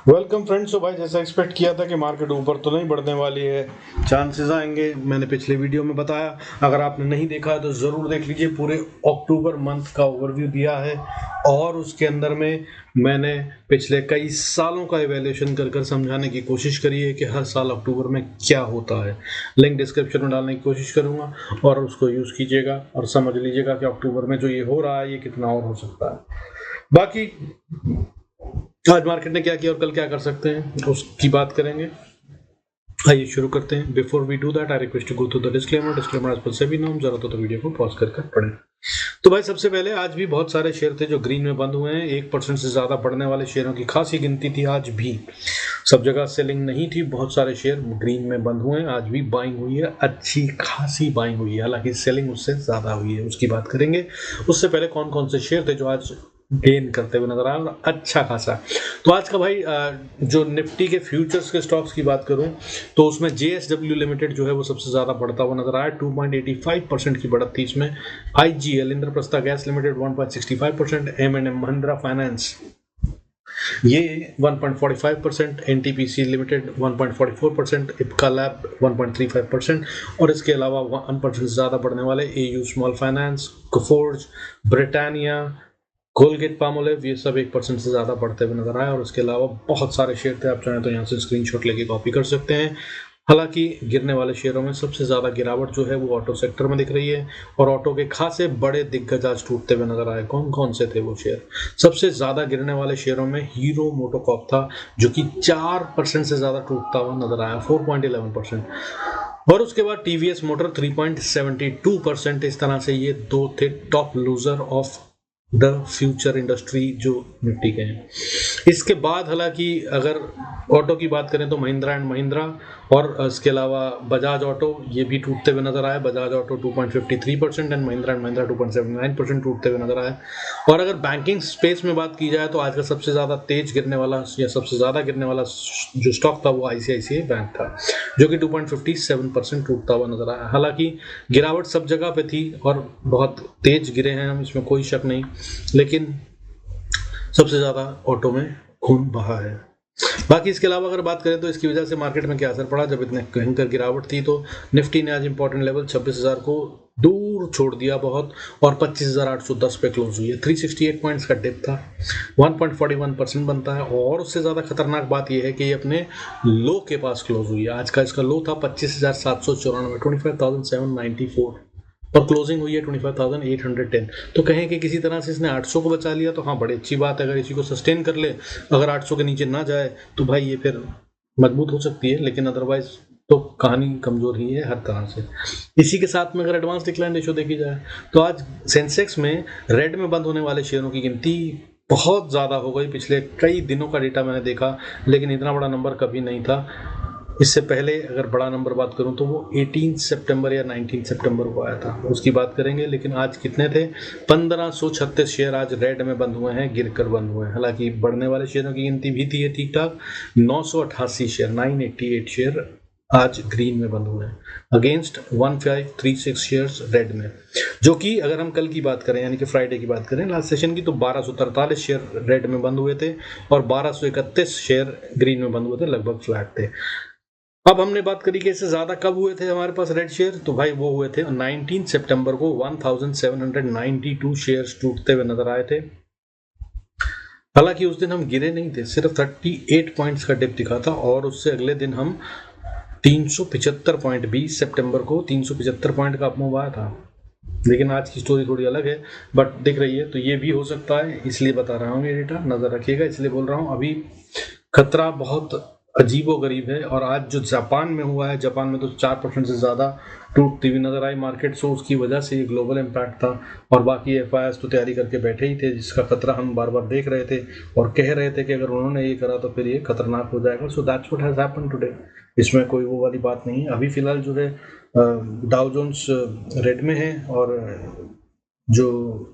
Welcome friends. तो भाई जैसा एक्सपेक्ट किया था कि मार्केट ऊपर तो नहीं बढ़ने वाली है, चांसेस आएंगे। मैंने पिछले वीडियो में बताया, अगर आपने नहीं देखा है तो ज़रूर देख लीजिए। पूरे अक्टूबर मंथ का ओवरव्यू दिया है और उसके अंदर में मैंने पिछले कई सालों का इवैल्यूएशन कर कर समझाने की कोशिश करी है कि हर साल अक्टूबर में क्या होता है। लिंक डिस्क्रिप्शन में डालने की कोशिश करूंगा और उसको यूज़ कीजिएगा और समझ लीजिएगा कि अक्टूबर में जो ये हो रहा है ये कितना और हो सकता है। बाकी आज मार्केट ने क्या किया और कल क्या कर सकते हैं उसकी बात करेंगे। आइए शुरू करते हैं। Before we do that I request to go through the disclaimer as per SEBI norm. जरूरत हो तो वीडियो को पॉज कर पढ़ें। तो भाई सबसे पहले आज भी बहुत सारे शेयर थे जो ग्रीन में बंद हुए हैं। 1% से ज्यादा बढ़ने वाले शेयरों की खासी गिनती थी। आज भी सब जगह सेलिंग नहीं थी, बहुत सारे शेयर ग्रीन में बंद हुए हैं। आज भी बाइंग हुई है, अच्छी खासी बाइंग हुई है, हालांकि सेलिंग उससे ज्यादा हुई है, उसकी बात करेंगे। उससे पहले कौन कौन से शेयर थे जो आज गेन करते हुए नजर आया अच्छा खासा। तो आज का भाई जो निफ्टी के फ्यूचर्स के स्टॉक्स की बात करूं तो उसमें JSW लिमिटेड जो है वो सबसे ज्यादा बढ़ता हुआ नजर आया। 2.85% की बढ़त थी इसमें। IGL Indraprastha gas limited 1.65%, M&M Mahindra finance ये 1.45%, NTPC लिमिटेड 1.44%, इप्का लैब 1.35% और इसके अलावा 1% से ज्यादा बढ़ने वाले AU small finance, Coforge, Britannia, Colgate Palmolive ये सब 1% से ज्यादा बढ़ते हुए नजर आए। और उसके अलावा बहुत सारे शेयर थे, आप चाहें तो यहाँ से स्क्रीनशॉट लेके कॉपी कर सकते हैं। हालांकि गिरने वाले शेयरों में सबसे ज्यादा गिरावट जो है वो ऑटो सेक्टर में दिख रही है और ऑटो के खासे बड़े दिग्गज आज टूटते हुए नजर आए। कौन कौन से थे वो शेयर? सबसे ज्यादा गिरने वाले शेयरों में हीरो मोटोकॉर्प था जो कि 4% से ज्यादा टूटता हुआ नजर आया, 4.11%। और उसके बाद टीवीएस मोटर 3.72%। इस तरह से ये दो थे top loser of the future industry जो निफ्टी के हैं। इसके बाद हालांकि अगर ऑटो की बात करें तो महिंद्रा एंड महिंद्रा और इसके अलावा बजाज ऑटो ये भी टूटते हुए नजर आए। बजाज ऑटो 2.53% एंड महिंद्रा 2.79% टूटते हुए नजर आए। और अगर बैंकिंग स्पेस में बात की जाए तो आज का सबसे ज्यादा तेज गिरने वाला या सबसे ज्यादा गिरने वाला जो स्टॉक था वो ICICI बैंक था जो कि 2.57% टूटता हुआ नजर आया। हालांकि गिरावट सब जगह पे थी और बहुत तेज गिरे हैं हम, इसमें कोई शक नहीं, लेकिन सबसे ज्यादा ऑटो में खून बहा है। बाकी इसके अलावा अगर बात करें तो इसकी वजह से मार्केट में क्या असर पड़ा। जब इतने भयंकर गिरावट थी तो निफ्टी ने आज इंपॉर्टेंट लेवल 26,000 को दूर छोड़ दिया बहुत और 25,810 पे क्लोज हुई है। 368 पॉइंट्स का डिप था, 1.41% बनता है। और उससे ज्यादा खतरनाक बात यह है कि ये अपने लो के पास क्लोज हुई है। आज का इसका लो था 25,794, 25,794 और क्लोजिंग हुई है 25,810। तो कहें कि किसी तरह से इसने 800 को बचा लिया तो हाँ बड़ी अच्छी बात है। अगर इसी को सस्टेन कर ले, अगर 800 के नीचे ना जाए तो भाई ये फिर मजबूत हो सकती है, लेकिन अदरवाइज तो कहानी कमजोर ही है हर तरह से। इसी के साथ में अगर एडवांस डिक्लाइन रेशियो देखी जाए तो आज सेंसेक्स में रेड में बंद होने वाले शेयरों की गिनती बहुत ज्यादा हो गई। पिछले कई दिनों का डेटा मैंने देखा, लेकिन इतना बड़ा नंबर कभी नहीं था। इससे पहले अगर बड़ा नंबर बात करूं तो वो 18 सितंबर या 19 सितंबर को आया था, उसकी बात करेंगे। लेकिन आज कितने थे? 1536 शेयर आज रेड में बंद हुए हैं, गिरकर बंद हुए हैं। हालांकि बढ़ने वाले शेयरों की गिनती भी थी ठीक ठाक, 988 शेयर 988 शेयर आज ग्रीन में बंद हुए हैं अगेंस्ट 1536 शेयर्स रेड में। जो कि अगर हम कल की बात करें यानी कि फ्राइडे की बात करें लास्ट सेशन की तो 1243 शेयर रेड में बंद हुए थे और 1231 शेयर ग्रीन में बंद हुए थे, लगभग फ्लैट थे। अब हमने बात करी कि इससे ज्यादा कब हुए थे हमारे पास रेड शेयर, तो भाई वो हुए थे 19 सितंबर को 1792 शेयर्स टूटते हुए नजर आए थे। हालांकि उस दिन हम गिरे नहीं थे, सिर्फ 38 पॉइंट्स का डिप दिखा था और उससे अगले दिन हम 375 पॉइंट 20 सितंबर को 375 पॉइंट का अपमूव आया था। लेकिन आज की स्टोरी थोड़ी अलग है, बट दिख रही है तो ये भी हो सकता है, इसलिए बता रहा हूँ। ये डेटा नजर रखिएगा, इसलिए बोल रहा हूँ। अभी खतरा बहुत अजीबो गरीब है। और आज जो जापान में हुआ है, जापान में तो 4% से ज्यादा टूटती हुई नजर आई मार्केट। सो उसकी वजह से ये ग्लोबल इम्पैक्ट था और बाकी एफआईआईस तो तैयारी करके बैठे ही थे, जिसका खतरा हम बार बार देख रहे थे और कह रहे थे कि अगर उन्होंने ये करा तो फिर ये खतरनाक हो जाएगा। So that's what has happened today. इसमें कोई वो वाली बात नहीं है। अभी फिलहाल जो है डाउ जोन्स रेड में है और जो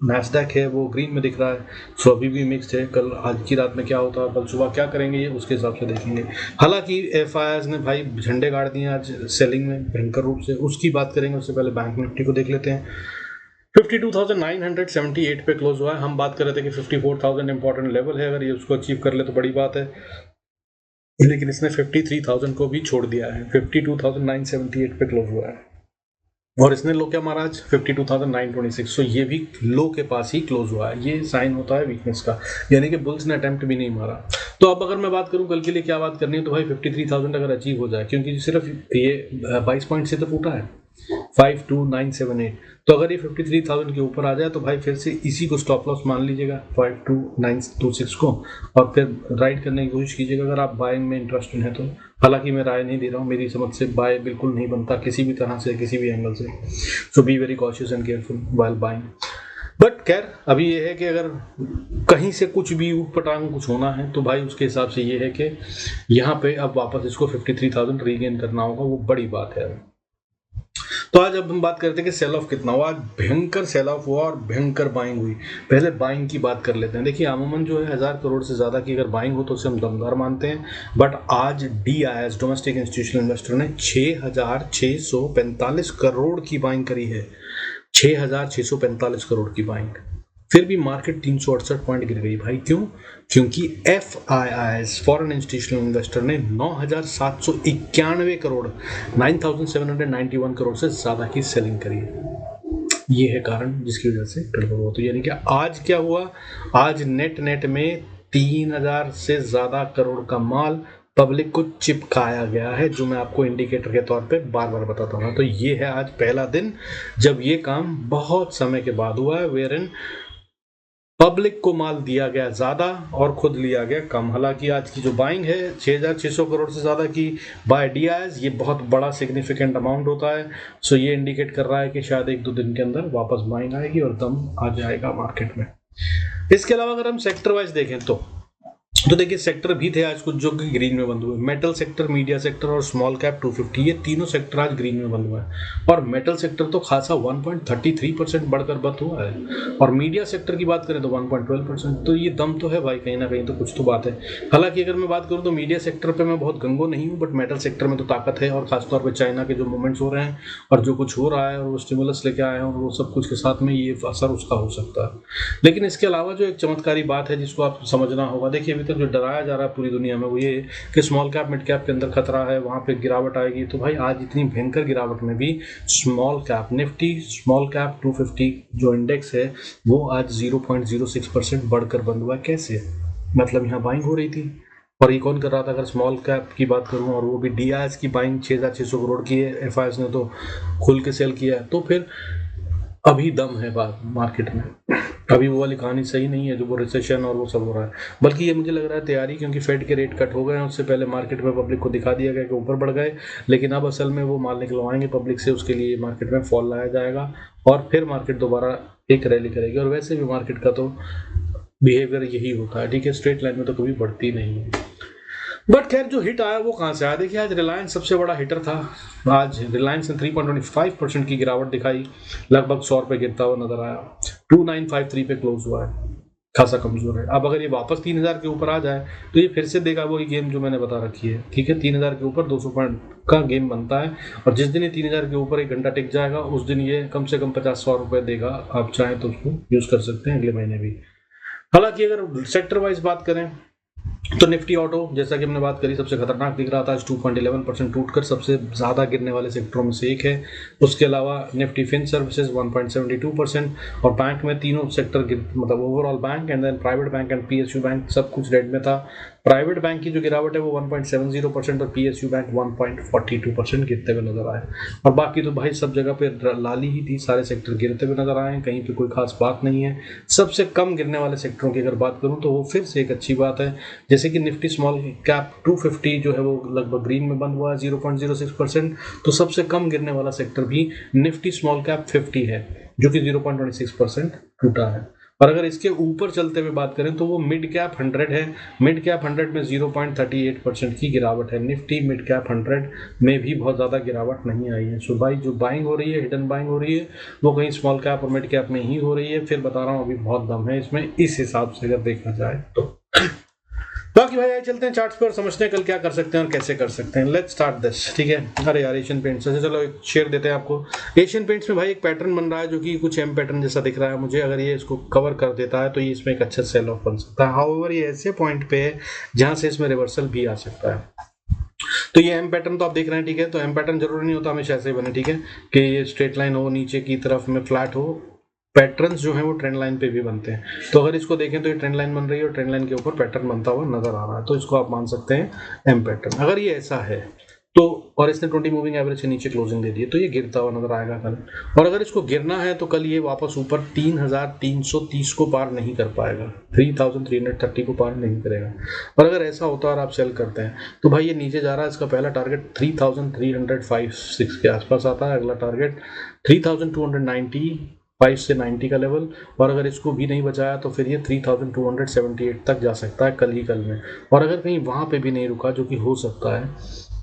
नैस्डैक है वो ग्रीन में दिख रहा है। सो अभी भी मिक्स्ड है। कल आज की रात में क्या होता है, कल सुबह क्या करेंगे, ये उसके हिसाब से देखेंगे। हालांकि एफआईआईस ने भाई झंडे गाड़ दिए आज सेलिंग में भयंकर रूप से, उसकी बात करेंगे। उससे पहले बैंक निफ्टी को देख लेते हैं। 52,978 पे क्लोज हुआ है। हम बात कर रहे थे कि 54,000 इंपॉर्टेंट लेवल है, अगर ये उसको अचीव कर ले तो बड़ी बात है। लेकिन इसने 53,000 को भी छोड़ दिया है, 52,978 पे क्लोज हुआ है। और इसने लो क्या मारा आज 52,926, तो ये भी लो के पास ही क्लोज हुआ है। ये साइन होता है वीकनेस का, यानी कि बुल्स ने अटेम्प्ट भी नहीं मारा। तो अब अगर मैं बात करूं कल के लिए क्या बात करनी है, तो भाई 53,000 अगर अचीव हो जाए, क्योंकि सिर्फ ये 22 पॉइंट से तो फूटा है 52,978, तो अगर ये 53,000 के ऊपर आ जाए तो भाई फिर से इसी को स्टॉप लॉस मान लीजिएगा 52,926 को, और फिर राइड करने की कोशिश कीजिएगा अगर आप बाइंग में इंटरेस्टेड हैं तो। हालांकि मैं राय नहीं दे रहा हूँ, मेरी समझ से बाय बिल्कुल नहीं बनता किसी भी तरह से, किसी भी एंगल से। So be very cautious and careful while buying. But खैर अभी ये है कि अगर कहीं से कुछ भी ऊट पटांग कुछ होना है तो भाई उसके हिसाब से ये है कि यहाँ पे अब वापस इसको 53,000 रीगेन करना होगा, वो बड़ी बात है। तो आज अब हम बात करते हैं कि सेल ऑफ कितना हुआ। आज भयंकर सेल ऑफ हुआ और भयंकर बाइंग हुई। पहले बाइंग की बात कर लेते हैं। देखिए अमूमन जो है 1000 करोड़ से ज़्यादा की अगर बाइंग हो तो उसे हम दमदार मानते हैं, बट आज DIS डोमेस्टिक इंस्टीट्यूशनल इन्वेस्टर ने 6,645 करोड़ की बाइंग करी है। 6,645 करोड़ की बाइंग, फिर भी मार्केट 368 पॉइंट गिर गई भाई। क्यों? क्योंकि FIIs फॉरेन इंस्टीट्यूशनल इन्वेस्टर ने 9,791 करोड़ 9,791 करोड़ से ज्यादा की सेलिंग करी है। ये है कारण जिसकी वजह से गड़बड़ हुआ। तो यानी कि आज क्या हुआ, आज नेट में 3,000 से ज्यादा करोड़ का माल पब्लिक को चिपकाया गया है, जो मैं आपको इंडिकेटर के तौर पे बार बार बताता हूँ। तो ये है आज पहला दिन जब ये काम बहुत समय के बाद हुआ है, वेयर इन पब्लिक को माल दिया गया ज्यादा और खुद लिया गया कम। हालांकि आज की जो बाइंग है 6,600 करोड़ से ज्यादा की बाय DIS, ये बहुत बड़ा सिग्निफिकेंट अमाउंट होता है। सो ये इंडिकेट कर रहा है कि शायद 1-2 दिन के अंदर वापस बाइंग आएगी और दम आ जाएगा मार्केट में। इसके अलावा अगर हम सेक्टर वाइज देखें तो देखिए सेक्टर भी थे आज कुछ जो कि ग्रीन में बंद हुए। मेटल सेक्टर, मीडिया सेक्टर और स्मॉल कैप 250, ये तीनों सेक्टर आज ग्रीन में बंद हुए हैं। और मेटल सेक्टर तो खासा 1.33% बढ़कर बंद हुआ है, और मीडिया सेक्टर की बात करें तो 1.12%। तो ये दम तो है भाई, कहीं ना कहीं तो कुछ तो बात है। हालांकि अगर मैं बात करूं तो मीडिया सेक्टर पे मैं बहुत गंगो नहीं हूँ, बट मेटल सेक्टर में तो ताकत है, और खासतौर पर चाइना के जो मूवमेंट्स हो रहे हैं और जो कुछ हो रहा है और वो स्टिमुलस लेके आए हैं और वो सब कुछ के साथ में ये असर उसका हो सकता है। लेकिन इसके अलावा जो एक चमत्कारी बात है जिसको आप समझना होगा, देखिए अभी तक जो डराया जा रहा है पूरी दुनिया में वो ये कि स्मॉल कैप मिड कैप के अंदर खतरा है, वहां पे गिरावट आएगी। तो भाई आज इतनी भयंकर गिरावट में भी small cap Nifty small cap 250 जो इंडेक्स है वो आज 0.06% बढ़कर बंद हुआ। कैसे? मतलब यहाँ बाइंग हो रही थी, और ये कौन कर रहा था? अगर स्मॉल कैप की बात करूं और वो भी DIS की बाइंग 6,600 करोड़ की है, FIIs ने तो खुल के सेल किया है। तो फिर अभी दम है बात मार्केट में, अभी वो वाली कहानी सही नहीं है जो वो रिसेशन और वो सब हो रहा है, बल्कि ये मुझे लग रहा है तैयारी, क्योंकि फेड के रेट कट हो गए हैं। उससे पहले मार्केट में पब्लिक को दिखा दिया गया कि ऊपर बढ़ गए, लेकिन अब असल में वो माल निकलवाएंगे पब्लिक से, उसके लिए मार्केट में फॉल लाया जाएगा और फिर मार्केट दोबारा एक रैली करेगी। और वैसे भी मार्केट का तो बिहेवियर यही होता है, ठीक है, स्ट्रेट लाइन में तो कभी बढ़ती नहीं है। बट खैर जो हिट आया वो कहाँ से आया? देखिए आज रिलायंस सबसे बड़ा हिटर था। आज रिलायंस ने 3.25% की गिरावट दिखाई, लगभग 100 रुपये गिरता हुआ नजर आया, 2953 पे क्लोज हुआ है, खासा कमजोर है। अब अगर ये वापस 3,000 के ऊपर आ जाए तो ये फिर से देगा वही गेम जो मैंने बता रखी है, ठीक है। 3,000 के ऊपर 200 पॉइंट का गेम बनता है, और जिस दिन ये 3,000 के ऊपर 1 घंटा टिक जाएगा उस दिन ये कम से कम 50-100 रुपये देगा। आप चाहें तो उसको यूज कर सकते हैं अगले महीने भी। हालांकि अगर सेक्टर वाइज बात करें तो निफ्टी ऑटो, जैसा कि हमने बात करी, सबसे खतरनाक दिख रहा था, 2.11% टूटकर सबसे ज्यादा गिरने वाले सेक्टरों में से एक है। उसके अलावा निफ्टी फिन सर्विसेज 1.72%, और बैंक में तीनों सेक्टर मतलब overall bank and then private bank and PSU bank सब कुछ रेड में था। प्राइवेट बैंक की जो गिरावट है वो 1.70% और PSU बैंक 1.42% गिरते हुए नजर आए, और बाकी तो भाई सब जगह पे लाली ही थी, सारे सेक्टर गिरते हुए नजर आए, कहीं पे कोई खास बात नहीं है। सबसे कम गिरने वाले सेक्टरों की अगर बात करूं तो वो फिर से एक अच्छी बात है, जैसे कि निफ्टी स्मॉल कैप 250 जो है वो लगभग ग्रीन में बंद हुआ है 0.06%। तो सबसे कम गिरने वाला सेक्टर भी निफ्टी स्मॉल कैप 50 है, जो कि 0.26% टूटा है। और अगर इसके ऊपर चलते हुए बात करें तो वो मिड कैप 100 है, मिड कैप 100 में 0.38% की गिरावट है। निफ्टी मिड कैप 100 में भी बहुत ज़्यादा गिरावट नहीं आई है। सो भाई जो बाइंग हो रही है, हिडन बाइंग हो रही है, वो कहीं स्मॉल कैप और मिड कैप में ही हो रही है। फिर बता रहा हूँ अभी बहुत दम है इसमें, इस हिसाब से अगर देखा जाए तो। बाकी भाई आइए चलते हैं चार्ट्स पे और समझते हैं कल क्या कर सकते हैं और कैसे कर सकते हैं। लेट्स स्टार्ट दिस, ठीक है। अरे यार एशियन पेंट्स से चलो एक शेयर देते हैं आपको। एशियन पेंट्स में भाई एक पैटर्न बन रहा है जो कि कुछ एम पैटर्न जैसा दिख रहा है मुझे। अगर ये इसको कवर कर देता है तो ये इसमें एक अच्छा सेल ऑफ बन सकता है। हाउएवर ये ऐसे पॉइंट पे है जहां से इसमें रिवर्सल भी आ सकता है। तो ये एम पैटर्न तो आप देख रहे हैं, ठीक है। तो एम पैटर्न जरूरी नहीं होता हमेशा ऐसे ही बने, ठीक है, कि ये स्ट्रेट लाइन हो, नीचे की तरफ में फ्लैट हो। पैटर्न्स जो है वो ट्रेंड लाइन पे भी बनते हैं। तो अगर इसको देखें तो ये ट्रेंड लाइन बन रही है और ट्रेंड लाइन के ऊपर पैटर्न बनता हुआ नजर आ रहा है, तो इसको आप मान सकते हैं एम पैटर्न। अगर ये ऐसा है तो, और इसने 20 मूविंग एवरेज के नीचे क्लोजिंग दे दी है, तो ये गिरता हुआ नजर आएगा कल। और अगर इसको गिरना है तो कल ये वापस ऊपर 3330 को पार नहीं कर पाएगा, 3330 को पार नहीं करेगा। और अगर ऐसा होता है और आप सेल करते हैं तो भाई ये नीचे जा रहा है। इसका पहला टारगेट 3305-6 के आसपास आता है, अगला टारगेट 3290 5 से 90 का लेवल। और अगर इसको भी नहीं बचाया तो फिर ये 3278 तक जा सकता है कल ही कल में। और अगर कहीं वहां पे भी नहीं रुका, जो कि हो सकता है,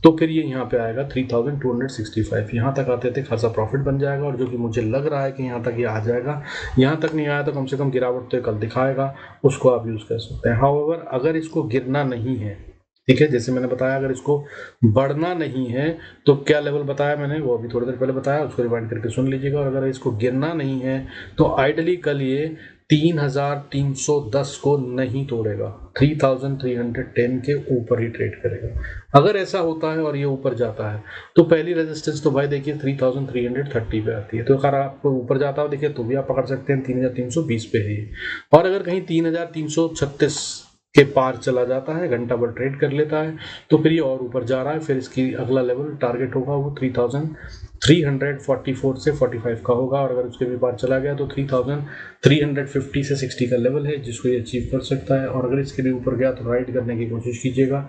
तो फिर ये यहाँ पे आएगा 3265। यहाँ तक आते थे खासा प्रॉफिट बन जाएगा, और जो कि मुझे लग रहा है कि यहाँ तक ये आ जाएगा। यहाँ तक नहीं आया तो कम से कम गिरावट तो कल दिखाएगा, उसको आप यूज कर सकते हैं। हाउएवर अगर इसको गिरना नहीं है, ठीक है, जैसे मैंने बताया अगर इसको बढ़ना नहीं है तो क्या लेवल बताया मैंने, वो अभी थोड़ी देर पहले बताया, उसको रिवाइंड करके सुन लीजिएगा। और अगर इसको गिरना नहीं है तो आइडली कल ये 3310 को नहीं तोड़ेगा, 3310 के ऊपर ही ट्रेड करेगा। अगर ऐसा होता है और ये ऊपर जाता है तो पहली रेजिस्टेंस तो भाई देखिए 3330 पे आती है। तो अगर आपको ऊपर जाता हो देखिए तो भी आप पकड़ सकते हैं, 3320 पे है। और अगर कहीं 3336 के पार चला जाता है, घंटा भर ट्रेड कर लेता है, तो फिर ये और ऊपर जा रहा है। फिर इसकी अगला लेवल टारगेट होगा वो 3344 से 45 का होगा। और अगर उसके भी पार चला गया तो 3350 से 60 का लेवल है जिसको ये अचीव कर सकता है। और अगर इसके भी ऊपर गया तो राइड करने की कोशिश कीजिएगा।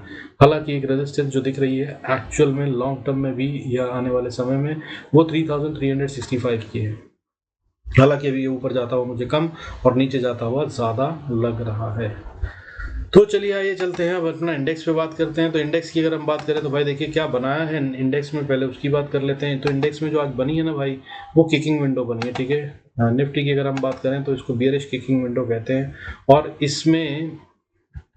हालांकि एक रेजिस्टेंस जो दिख रही है एक्चुअल में लॉन्ग टर्म में भी या आने वाले समय में वो 3365 की है। हालांकि अभी ये ऊपर जाता हुआ मुझे कम और नीचे जाता हुआ ज्यादा लग रहा है। तो चलिए आइए चलते हैं अब अपना इंडेक्स पे बात करते हैं। तो इंडेक्स की अगर हम बात करें तो भाई देखिए क्या बनाया है इंडेक्स में, पहले उसकी बात कर लेते हैं। तो इंडेक्स में जो आज बनी है ना भाई, वो किकिंग विंडो बनी है, ठीक है। निफ्टी की अगर हम बात करें तो इसको बियरिश किकिंग विंडो कहते हैं। और इसमें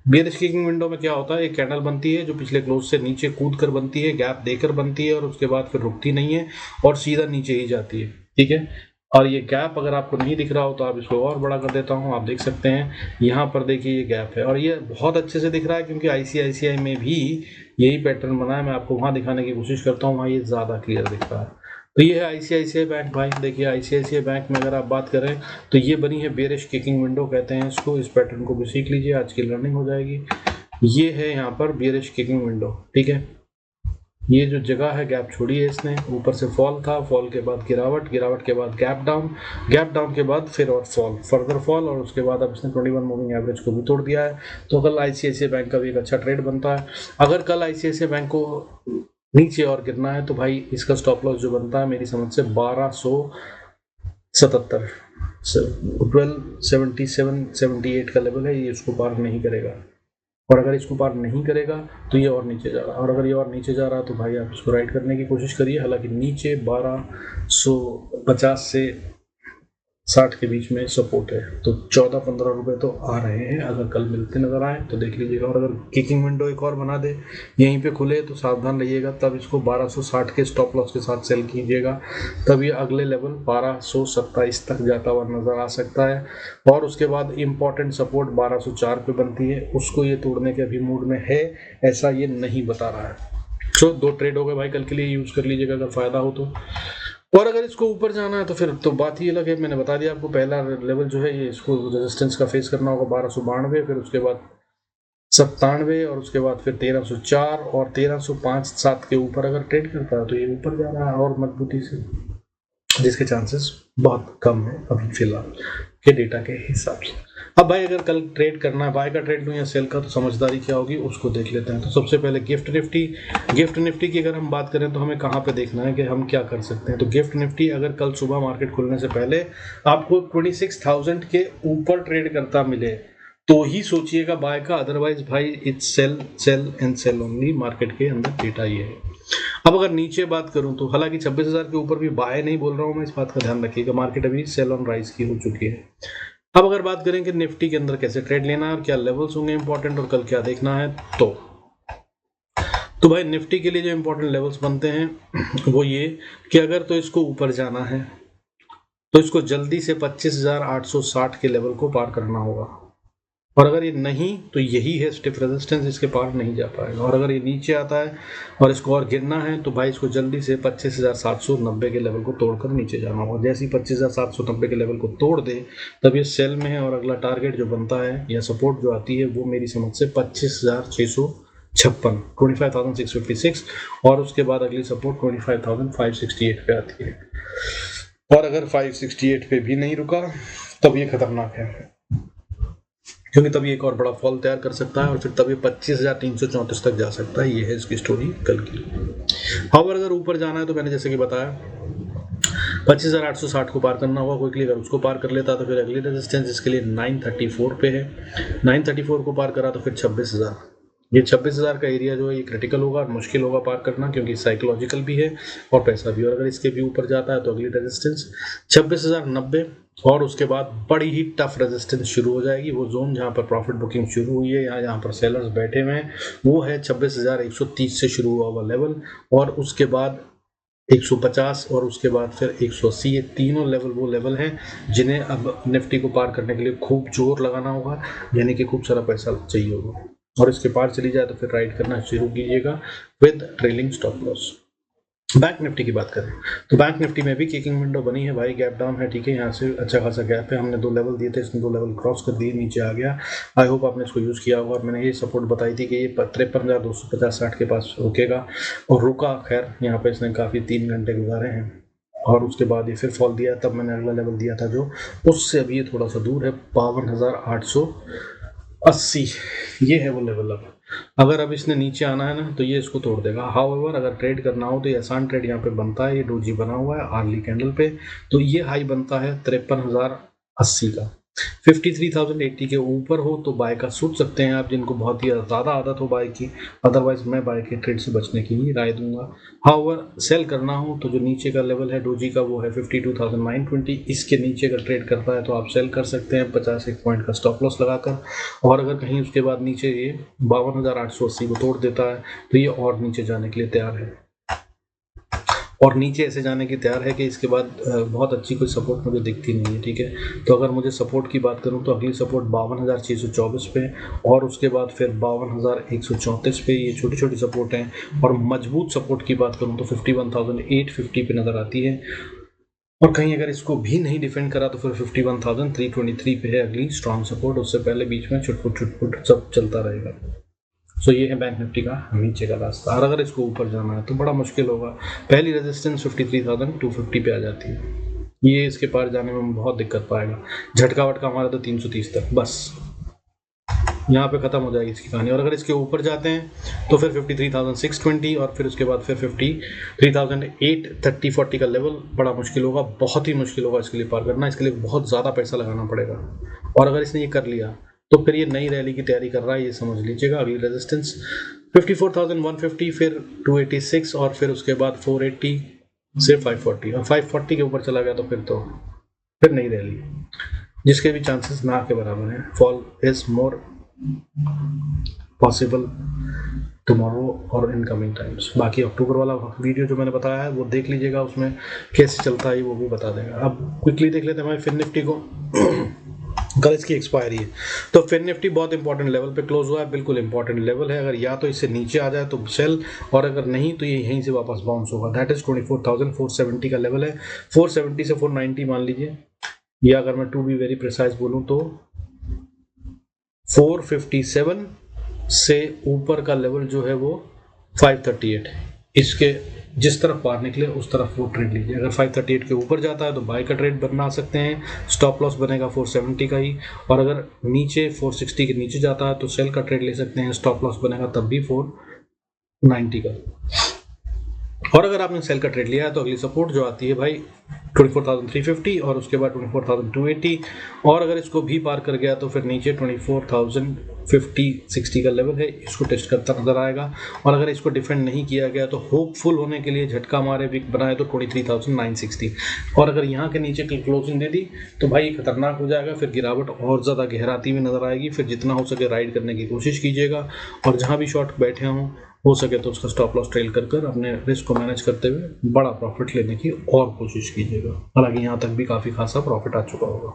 बियरिश किकिंग विंडो में क्या होता है, एक कैंडल बनती है जो पिछले क्लोज से नीचे कूद कर बनती है, गैप देकर बनती है, और उसके बाद फिर रुकती नहीं है और सीधा नीचे ही जाती है, ठीक है। और ये गैप अगर आपको नहीं दिख रहा हो तो आप इसको और बड़ा कर देता हूँ, आप देख सकते हैं यहाँ पर देखिए ये गैप है। और ये बहुत अच्छे से दिख रहा है क्योंकि आईसीआईसीआई में भी यही पैटर्न बना है। मैं आपको वहाँ दिखाने की कोशिश करता हूँ, वहाँ ये ज़्यादा क्लियर दिख रहा है। तो ये है आईसीआईसीआई बैंक भाई। देखिए आईसीआईसीआई बैंक में अगर आप बात करें तो ये बनी है बेरिश किकिंग विंडो कहते हैं इसको। इस पैटर्न को भी सीख लीजिए, आज की लर्निंग हो जाएगी। ये है यहाँ पर बेरिश किकिंग विंडो, ठीक है। ये जो जगह है गैप छोड़ी है इसने, ऊपर से फॉल था, फॉल के बाद गिरावट, गिरावट के बाद गैप डाउन, गैप डाउन के बाद फिर और फॉल, फर्दर फॉल, और उसके बाद अब इसने 21 मूविंग एवरेज को भी तोड़ दिया है। तो कल आईसीआईसीआई बैंक का भी एक अच्छा ट्रेड बनता है। अगर कल आईसीआईसीआई बैंक को नीचे और गिरना है तो भाई इसका स्टॉप लॉस जो बनता है मेरी समझ से 1277 1277-78 का लेवल है, ये इसको पार नहीं करेगा। और अगर इसको पार नहीं करेगा तो ये और नीचे जा रहा है। और अगर ये और नीचे जा रहा है तो भाई आप इसको राइड करने की कोशिश करिए। हालांकि नीचे 1250 से 60 के बीच में सपोर्ट है, तो 14-15 रुपए तो आ रहे हैं। अगर कल मिलते नजर आए तो देख लीजिएगा। और अगर किकिंग विंडो एक और बना दे यहीं पे खुले तो सावधान रहिएगा, तब इसको 1260 के स्टॉप लॉस के साथ सेल कीजिएगा। तब ये अगले लेवल 1227 तक जाता हुआ नजर आ सकता है। और उसके बाद इंपॉर्टेंट सपोर्ट 1204 पे बनती है, उसको ये तोड़ने के अभी मूड में है, ऐसा ये नहीं बता रहा है। तो 2 ट्रेड हो गए भाई, कल के लिए यूज कर लीजिएगा अगर फायदा हो तो। और अगर इसको ऊपर जाना है तो फिर तो बात ही अलग है। मैंने बता दिया आपको, पहला लेवल जो है ये इसको रेजिस्टेंस का फेस करना होगा 1292, फिर उसके बाद 97, और उसके बाद फिर 1304 और 1305-7 के ऊपर अगर ट्रेड करता है तो ये ऊपर जा रहा है और मजबूती से, जिसके चांसेस बहुत कम है अभी फिलहाल के डेटा के हिसाब से। अब भाई अगर कल ट्रेड करना है, बाय का ट्रेड लूँ या सेल का, तो समझदारी क्या होगी उसको देख लेते हैं। तो सबसे पहले गिफ्ट निफ्टी की अगर हम बात करें तो हमें कहाँ पे देखना है कि हम क्या कर सकते हैं। तो गिफ्ट निफ्टी अगर कल सुबह मार्केट खुलने से पहले आपको 26,000 के ऊपर ट्रेड करता मिले तो ही सोचिएगा बाय का, अदरवाइज भाई it's sell and sell only. Market के अंदर डेटा ये है। अब अगर नीचे बात करूं तो हालांकि 26,000 के ऊपर भी बाय नहीं बोल रहा हूं मैं, इस बात का ध्यान रखिएगा, मार्केट अभी सेल ऑन राइज की हो चुकी है। अब अगर बात करें कि निफ्टी के अंदर कैसे ट्रेड लेना है और क्या लेवल्स होंगे इंपॉर्टेंट और कल क्या देखना है, तो भाई निफ्टी के लिए जो इंपॉर्टेंट लेवल्स बनते हैं वो ये कि अगर तो इसको ऊपर जाना है तो इसको जल्दी से 25,860 के लेवल को पार करना होगा, और अगर ये नहीं तो यही है स्टिफ रेजिस्टेंस, इसके पार नहीं जा पाएगा। और अगर ये नीचे आता है और इसको और गिरना है तो भाई इसको जल्दी से 25,790 के लेवल को तोड़कर नीचे जाना होगा। जैसे ही 25,790 के लेवल को तोड़ दे तब ये सेल में है, और अगला टारगेट जो बनता है या सपोर्ट जो आती है वो मेरी समझ से 25,656 25,656, और उसके बाद अगली सपोर्ट 25,568 पे आती है। और अगर 568 पे भी नहीं रुका तब ये खतरनाक है, क्योंकि तब ये एक और बड़ा फॉल तैयार कर सकता है और फिर तब ये 25,334 तक जा सकता है। ये है इसकी स्टोरी कल की। हाउएवर अगर ऊपर जाना है तो मैंने जैसे कि बताया 25,860 को पार करना होगा क्विकली। अगर उसको पार कर लेता तो फिर अगली रेजिस्टेंस इसके लिए 934 पे है। 934 को पार करा तो फिर 26,000, ये 26,000 का एरिया जो है ये क्रिटिकल होगा और मुश्किल होगा पार करना, क्योंकि साइकोलॉजिकल भी है और पैसा भी। और अगर इसके भी ऊपर जाता है तो अगली रेजिस्टेंस 26,090, और उसके बाद बड़ी ही टफ रेजिस्टेंस शुरू हो जाएगी। वो जोन जहाँ पर प्रॉफिट बुकिंग शुरू हुई है या जहाँ पर सेलर्स बैठे हुए हैं वो है 26,130 से शुरू हुआ हुआ लेवल, और उसके बाद 150 और उसके बाद फिर 180। ये तीनों लेवल वो लेवल हैं जिन्हें अब निफ्टी को पार करने के लिए खूब जोर लगाना होगा, यानी कि खूब सारा पैसा चाहिए होगा। और इसके पार चली जाए तो फिर राइड करना शुरू कीजिएगा with trailing stop loss. Bank Nifty की बात करें तो बैंक निफ्टी में भी किकिंग विंडो बनी है भाई, गैप डाउन है, ठीक है, यहाँ से अच्छा खासा गैप है। हमने 2 लेवल दिए थे, इसने 2 लेवल क्रॉस कर दिए, नीचे आ गया। आई होप आपने इसको यूज़ किया होगा। और मैंने ये सपोर्ट बताई थी कि ये 53,250-60 के पास रुकेगा, और रुका। खैर यहाँ पे इसने काफ़ी 3 घंटे गुजारे हैं और उसके बाद ये फिर फॉल दिया। तब मैंने अगला लेवल दिया था जो उससे अभी ये थोड़ा सा दूर है, 52,880। ये है वो लेवल। अगर अब इसने नीचे आना है ना तो ये इसको तोड़ देगा। हाउएवर अगर ट्रेड करना हो तो ये आसान ट्रेड यहाँ पे बनता है। ये डोजी बना हुआ है आर्ली कैंडल पे, तो ये हाई बनता है 53,080 का। 53,080 के ऊपर हो तो बाय का सोच सकते हैं आप, जिनको बहुत ही ज़्यादा आदत हो बाय की। अदरवाइज मैं बाय के ट्रेड से बचने की ही राय दूंगा। हाउएवर सेल करना हो तो जो नीचे का लेवल है डोजी का वो है 52,920। इसके नीचे अगर ट्रेड करता है तो आप सेल कर सकते हैं 50 एक पॉइंट का स्टॉप लॉस लगाकर। और अगर कहीं उसके बाद नीचे ये 52,880 को तोड़ देता है तो ये और नीचे जाने के लिए तैयार है, और नीचे ऐसे जाने की तैयार है कि इसके बाद बहुत अच्छी कोई सपोर्ट मुझे दिखती नहीं है, ठीक है। तो अगर मुझे सपोर्ट की बात करूं तो अगली सपोर्ट 52,624 पे, और उसके बाद फिर 52,134 पे, ये छोटी छोटी सपोर्ट हैं। और मजबूत सपोर्ट की बात करूं तो 51,850 पे नज़र आती है। और कहीं अगर इसको भी नहीं डिफेंड करा तो फिर 51,323 पे है अगली स्ट्रॉन्ग सपोर्ट। उससे पहले बीच में छुटपुट सब चलता रहेगा। सो ये है बैंक निफ्टी का नीचे का रास्ता। और अगर इसको ऊपर जाना है तो बड़ा मुश्किल होगा। पहली रेजिस्टेंस 53,250 पे आ जाती है, ये इसके पार जाने में बहुत दिक्कत पाएगा। झटका वटका हमारा तो 330 तक, बस यहाँ पे खत्म हो जाएगी इसकी कहानी। और अगर इसके ऊपर जाते हैं तो फिर 53,620, और फिर उसके बाद फिर 53,830-40 का लेवल बड़ा मुश्किल होगा, बहुत ही मुश्किल होगा इसके लिए पार करना। इसके लिए बहुत ज़्यादा पैसा लगाना पड़ेगा। और अगर इसने ये कर लिया तो फिर ये नई रैली की तैयारी कर रहा है, ये समझ लीजिएगा। अगली रेजिस्टेंस 54,150, फिर 286, और फिर उसके बाद 480 से 540, और 540 के ऊपर चला गया तो फिर नई रैली, जिसके भी चांसेस ना के बराबर हैं। Fall is more possible tomorrow और इन कमिंग टाइम्स। बाकी अक्टूबर वाला वीडियो जो मैंने बताया है वो देख लीजिएगा, उसमें कैसे चलता है वो भी बता देगा। अब क्विकली देख लेते हैं हमारे फिन निफ्टी को। कल इसकी एक्सपायरी है, तो फिन निफ्टी बहुत इंपॉर्टेंट लेवल पे क्लोज हुआ है, बिल्कुल इंपॉर्टेंट लेवल है। अगर या तो इससे नीचे आ जाए तो सेल, और अगर नहीं तो ये यहीं से वापस बाउंस होगा। दैट इज 24,470 का लेवल है। 470 से 490 मान लीजिए, या अगर मैं टू बी वेरी प्रिसाइज बोलूँ तो 457 से ऊपर का लेवल जो है वो 538 है। इसके जिस तरफ बाहर निकले उस तरफ वो ट्रेड लीजिए। अगर 538 के ऊपर जाता है तो बाय का ट्रेड बना सकते हैं, स्टॉप लॉस बनेगा 470 का ही। और अगर नीचे 460 के नीचे जाता है तो सेल का ट्रेड ले सकते हैं, स्टॉप लॉस बनेगा तब भी 490 का। और अगर आपने सेल का ट्रेड लिया है तो अगली सपोर्ट जो आती है भाई 24,350 और उसके बाद 24,280 और अगर इसको भी पार कर गया तो फिर नीचे 24,050-60 का लेवल है, इसको टेस्ट करता नजर आएगा। और अगर इसको डिफेंड नहीं किया गया तो होपफुल होने के लिए झटका मारे विक बनाए तो 23,960 और अगर यहाँ के नीचे की क्लोजिंग दे दी तो भाई खतरनाक हो जाएगा, फिर गिरावट और ज़्यादा गहराती हुई नजर आएगी। फिर जितना हो सके राइड करने की कोशिश कीजिएगा और जहाँ भी शॉर्ट बैठे हों हो सके तो उसका स्टॉप लॉस ट्रेल कर अपने रिस्क को मैनेज करते हुए बड़ा प्रॉफिट लेने की और कोशिश कीजिएगा। हालांकि यहाँ तक भी काफ़ी खासा प्रॉफिट आ चुका होगा,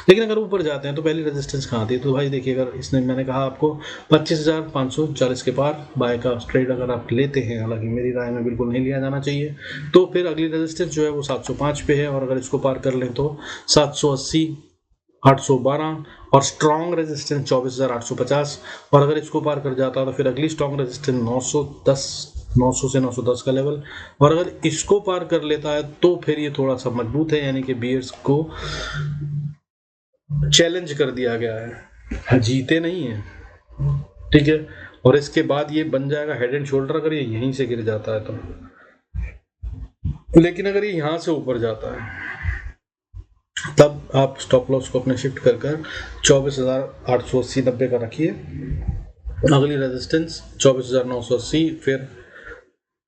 लेकिन अगर ऊपर जाते हैं तो पहली रेजिस्टेंस कहाँ थी? तो भाई देखिए, अगर इसने मैंने कहा आपको 25,540 के पार बाय का ट्रेड अगर आप लेते हैं, हालांकि मेरी राय में बिल्कुल नहीं लिया जाना चाहिए, तो फिर अगली रेजिस्टेंस जो है वो 705 पे है और अगर इसको पार कर लें तो 780, 812 और स्ट्रॉन्ग रेजिस्टेंस 24,850 और अगर इसको पार कर जाता तो फिर अगली स्ट्रॉन्ग रेजिस्टेंस 900 से 910 का लेवल और अगर इसको पार कर लेता है तो फिर ये थोड़ा सा मजबूत है, यानी कि बियर्स को चैलेंज कर दिया गया है, जीते नहीं है, ठीक है। और इसके बाद ये बन जाएगा हेड एंड शोल्डर अगर ये यहीं से गिर जाता है तो, लेकिन अगर ये यहां से ऊपर जाता है तब आप स्टॉप लॉस को अपने शिफ्ट कर 24,880-90 का रखिए। अगली रेजिस्टेंस 24,980, फिर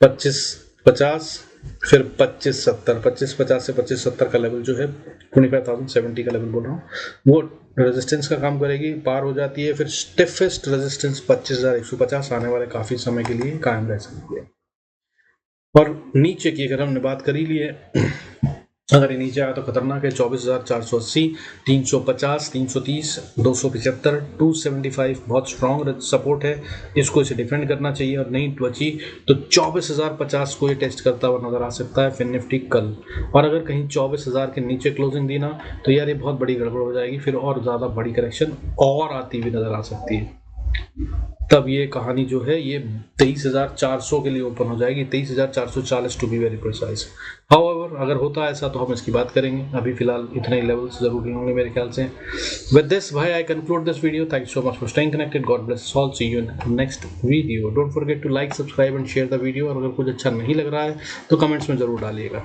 2550, फिर 2570, 2550 से 2570 का लेवल जो है 25,070 का लेवल बोल रहा हूँ, वो रेजिस्टेंस का काम करेगी, पार हो जाती है। फिर स्टिफेस्ट रेजिस्टेंस 25,150 आने वाले काफी समय के लिए कायम रह सकती है। और नीचे की अगर हमने बात करी ली है, अगर ये नीचे आया तो खतरनाक है। 24,480, 350, 330, 275, 275 बहुत स्ट्रॉन्ग सपोर्ट है, इसको इसे डिफेंड करना चाहिए और नहीं बची तो 24,050 को ये टेस्ट करता हुआ नजर आ सकता है फिन निफ्टी कल। और अगर कहीं 24,000 के नीचे क्लोजिंग दी ना तो यार ये बहुत बड़ी गड़बड़ हो जाएगी, फिर और ज़्यादा बड़ी करेक्शन और आती हुई नजर आ सकती है। तब ये कहानी जो है ये 23,400 के लिए ओपन हो जाएगी, 23,440 to be very precise. However अगर होता है ऐसा तो हम इसकी बात करेंगे, अभी फिलहाल इतने लेवल्स जरूरी होंगे मेरे ख्याल से। विद दिस भाई I conclude this video, thank you so much for staying connected, God bless all, see you in next video. Don't forget to like, subscribe and share the video और अगर कुछ अच्छा नहीं लग रहा है तो कमेंट्स में जरूर डालिएगा।